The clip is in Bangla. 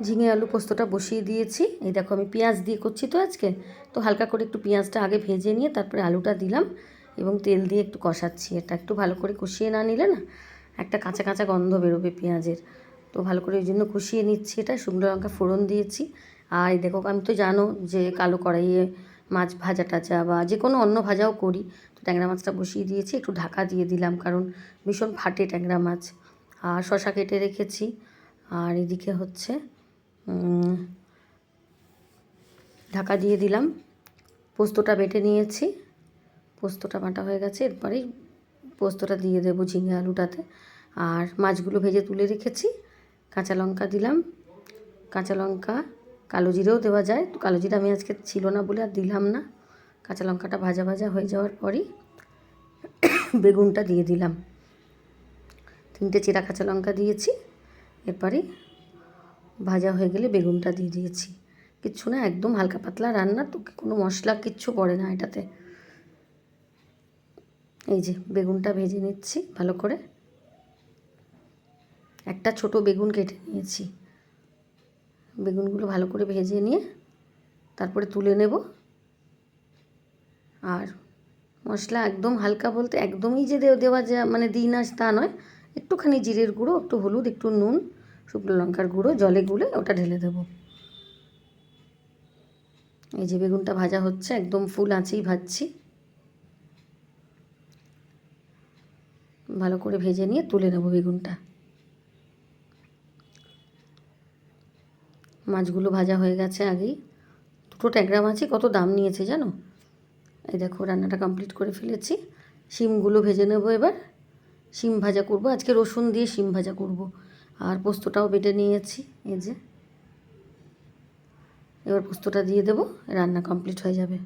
ঝিঙে আলু পোস্তটা বসিয়ে দিয়েছি। এই দেখো আমি পেঁয়াজ দিয়ে করছি তো আজকে, তো হালকা করে একটু পেঁয়াজটা আগে ভেজে নিয়ে তারপরে আলুটা দিলাম এবং তেল দিয়ে একটু কষাচ্ছি। এটা একটু ভালো করে কষিয়ে না নিলে না একটা কাঁচা কাঁচা গন্ধ বেরোবে পেঁয়াজের, তো ভালো করে ওই জন্য কষিয়ে নিচ্ছি। এটা শুকনো লঙ্কা ফোড়ন দিয়েছি। আর এই দেখো আমি তো জানো যে কালো কড়াইয়ে মাছ ভাজা টাজা বা যে কোনো অন্য ভাজাও করি, তো ট্যাংরা মাছটা বসিয়ে দিয়েছি, একটু ঢাকা দিয়ে দিলাম কারণ ভীষণ ফাটে ট্যাংরা মাছ। আর শশা কেটে রেখেছি। আর এদিকে হচ্ছে ঢাকা দিয়ে দিলাম। পোস্তটা বেটে নিয়েছি, পোস্তটা বাটা হয়ে গেছে, এরপরেই পোস্তটা দিয়ে দেবো ঝিঙে আলুটাতে। আর মাছগুলো ভেজে তুলে রেখেছি। কাঁচা লঙ্কা দিলাম, কাঁচা লঙ্কা কালো জিরেও দেওয়া যায়, তো কালো জিরে আমি আজকে ছিল না বলে আর দিলাম না। কাঁচা লঙ্কাটা ভাজা ভাজা হয়ে যাওয়ার পরই বেগুনটা দিয়ে দিলাম। 3টে চেরা কাঁচা লঙ্কা দিয়েছি, এরপরে ভাজা হয়ে গেলে বেগুনটা দিয়ে দিয়েছি। কিচ্ছু না, একদম হালকা পাতলা রান্না, তো কোনো মশলা কিচ্ছু পড়ে না এটাতে। এই যে বেগুনটা ভেজে নিচ্ছি ভালো করে। একটা ছোট বেগুন কেটে নিয়েছি। বেগুনগুলো ভালো করে ভেজে নিয়ে তারপরে তুলে নেব। আর মশলা একদম হালকা বলতে একদমই যে দেওয়া যা মানে দিই না তা নয়, একটুখানি জিরের গুঁড়ো, একটু হলুদ, একটু নুন, শুকনো লঙ্কার গুঁড়ো জলে গুলে ওটা ঢেলে দেবো। এই যে বেগুনটা ভাজা হচ্ছে, একদম ফুল আঁচেই ভাজছি। ভালো করে ভেজে নিয়ে তুলে নেব বেগুনটা। মাছগুলো ভাজা হয়ে গেছে আগেই। 2টো ট্যাংরা মাছই কত দাম নিয়েছে জানো। এই দেখো রান্নাটা কমপ্লিট করে ফেলেছি। শিমগুলো ভেজে নেব এবার। শিম ভাজা করব আজকে, রসুন দিয়ে শিম ভাজা করব। আর পোস্তটাও বেটে নিয়েছি, এই যে। এবার পোস্তটা দিয়ে দেবো, রান্না কমপ্লিট হয়ে যাবে।